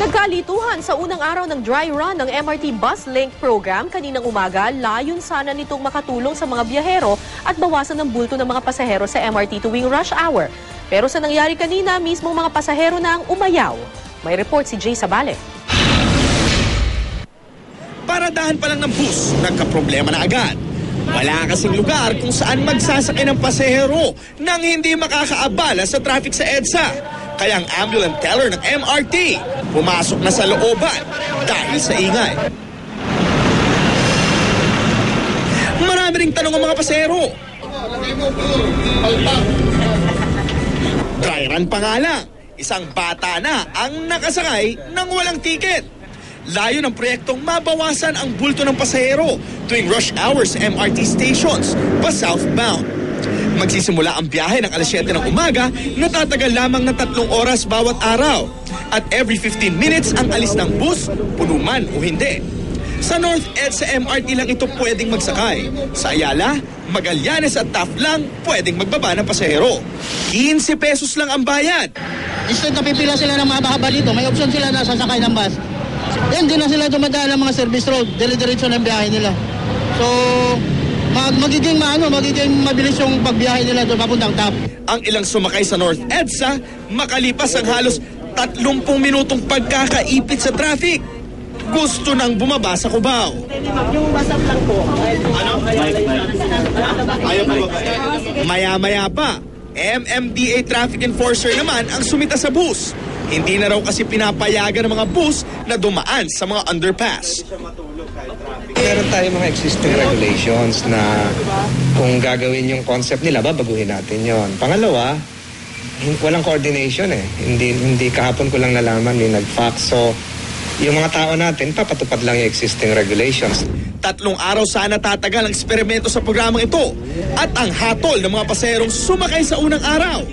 Nagkalituhan sa unang araw ng dry run ng MRT Bus Link Program kaninang umaga. Layon sana nitong makatulong sa mga biyahero at bawasan ng bulto ng mga pasahero sa MRT tuwing rush hour. Pero sa nangyari kanina, mismo mga pasahero na ang umayaw. May report si Jay Sabale. Paradahan pa lang ng bus, nagkaproblema na agad. Wala kasing lugar kung saan magsasakay ng pasahero nang hindi makakaabala sa traffic sa EDSA. Kaya ang ambulance teller ng MRT pumasok na sa looban dahil sa ingay. Marami ring tanong ang mga pasahero. Dry run pa nga lang, isang bata na ang nakasakay ng walang ticket. Layo ng proyektong mabawasan ang bulto ng pasahero tuwing rush hours sa MRT stations pa southbound. Magsisimula ang biyahe ng alas 7 ng umaga na tatagal lamang ng 3 oras bawat araw. At every 15 minutes ang alis ng bus, puno man o hindi. Sa North EDSA MRT lang ito pwedeng magsakay. Sa Ayala, Magallanes at Taft lang pwedeng magbaba ng pasahero. 15 pesos lang ang bayad. Instead na pipila sila ng mahaba dito, may option sila na sasakay ng bus. Hindi na sila dumadaan ng mga service road, dire-diretso ng biyahe nila. So, magiging mabilis yung pagbiyahe nila doon papuntang Taft. Ang ilang sumakay sa North EDSA, makalipas ang halos 30 minutong pagkakaipit sa traffic. Gusto nang bumaba sa Cubao. Yung basap lang po. Maya-maya pa, MMDA traffic enforcer naman ang sumita sa bus. Hindi na raw kasi pinapayagan ng mga bus na dumaan sa mga underpass. Meron tayo mga existing regulations na kung gagawin yung concept nila, babaguhin natin yon. Pangalawa, walang coordination eh. Hindi kahapon ko lang nalaman, nag-fax. So, yung mga tao natin, papatupad lang yung existing regulations. 3 araw sana tatagal ang eksperimento sa programang ito at ang hatol ng mga pasaherong sumakay sa unang araw.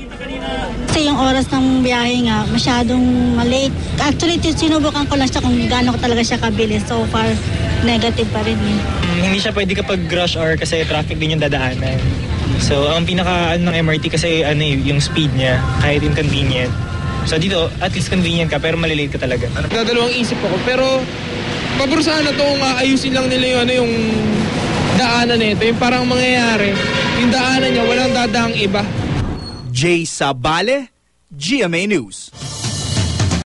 Kasi yung oras ng biyahe nga, masyadong malate. Actually, sinubukan ko lang siya kung gaano talaga siya kabilis. So far, negative pa rin eh. Hindi siya pwede kapag rush hour kasi traffic din yung dadaanan. So, ang pinaka ng MRT kasi yung speed niya, kahit inconvenient. So dito, at least convenient ka pero malilate ka talaga. Dadalawang isip ako pero pabor sana itong ayusin lang nila yung daanan nito. Yung parang mangyayari, yung daanan niya walang dadaang iba. Jay Sabale, GMA News.